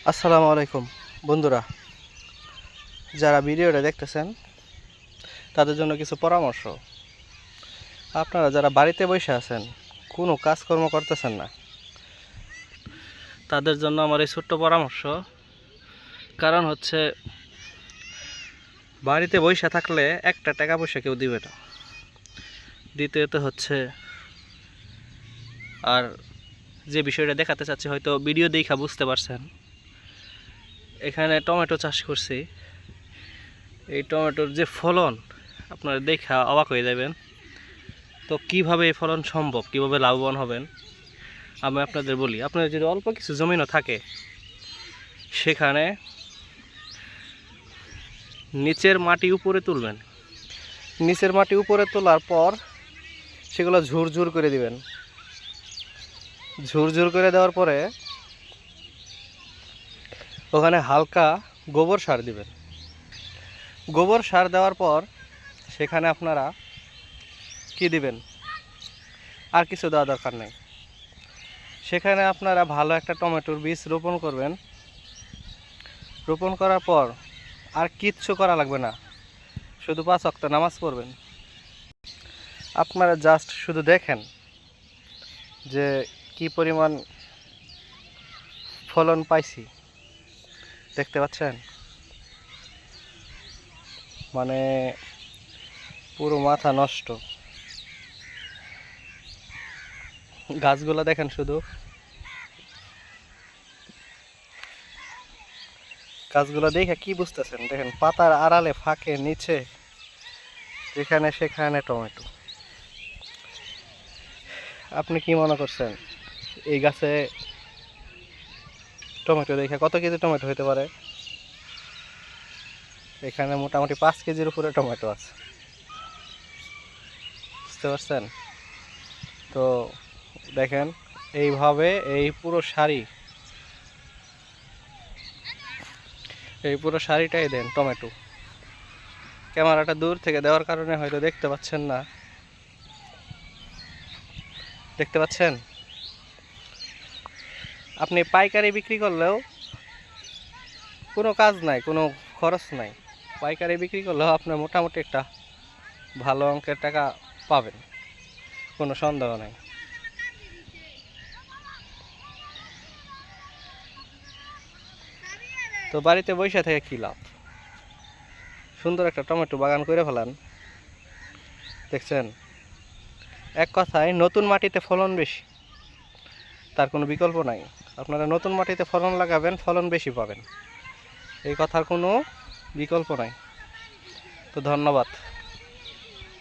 আসসালামু আলাইকুম বন্ধুরা, যারা ভিডিওটা দেখতেছেন তাদের জন্য কিছু পরামর্শ। আপনারা যারা বাড়িতে বসে আছেন, কোনো কাজকর্ম করতেছেন না, তাদের জন্য আমার এই ছোট্ট পরামর্শ। কারণ হচ্ছে, বাড়িতে বসে থাকলে একটা টাকা পয়সা কেউ দিবে না। দ্বিতীয়ত হচ্ছে, আর যে বিষয়টা দেখাতে চাচ্ছি হয়তো ভিডিও দেখা বুঝতে পারছেন, এখানে টমেটো চাষ করছি। এই টমেটোর যে ফলন, আপনারা দেখা অবাক হয়ে যাবেন। তো কিভাবে এই ফলন সম্ভব, কিভাবে লাভবান হবেন আমি আপনাদের বলি। আপনাদের যদি অল্প কিছু জমিনও থাকে, সেখানে নিচের মাটি উপরে তুলবেন। নিচের মাটি উপরে তোলার পর সেগুলো ঝুরঝুর করে দিবেন। ঝুরঝুর করে দেওয়ার পরে ওখানে হালকা গোবর সার দিবেন। গোবর সার দেওয়ার পর সেখানে আপনারা কি দিবেন, আর কিছু দেওয়া দরকার নেই। সেখানে আপনারা ভালো একটা টমেটোর বীজ রোপণ করবেন। রোপণ করার পর আর কিচ্ছু করা লাগবে না, শুধু 5 ওয়াক্ত নামাজ পড়বেন। আপনারা জাস্ট শুধু দেখেন যে কি পরিমাণ ফলন পাইছি। দেখতে পাচ্ছেন, মানে পুরো মাথা নষ্ট। গাছগুলো দেখেন, শুধু গাছগুলো দেখে কি বুঝতেছেন? দেখেন, পাতার আড়ালে ফাঁকে নিচে যেখানে সেখানে টমেটো। আপনি কি মনে করছেন এই গাছে টমেটো দেখে কত কেজি টমেটো হতে পারে? এখানে মোটামুটি 5 কেজির উপরে টমেটো আছে, বুঝতে পারছেন? তো দেখেন, এইভাবে এই পুরো সারিটাই দেন টমেটো। ক্যামেরাটা দূর থেকে দেওয়ার কারণে হয়তো দেখতে পাচ্ছেন না। দেখতে পাচ্ছেন? আপনি পাইকারি বিক্রি করলেও কোনো কাজ নাই, কোনো খরচ নাই। পাইকারি বিক্রি করলেও আপনার মোটামুটি একটা ভালো অঙ্কের টাকা পাবেন, কোনো সন্দেহ নেই। তো বাড়িতে বসে থেকে কী লাভ? সুন্দর একটা টমেটো বাগান করে ফেলান। দেখছেন, এক কথায় নতুন মাটিতে ফলন বেশি, তার কোনো বিকল্প নাই। আপনারা নতুন মাটিতে ফলন লাগাবেন, ফলন বেশি পাবেন, এই কথার কোনো বিকল্প নাই। তো ধন্যবাদ।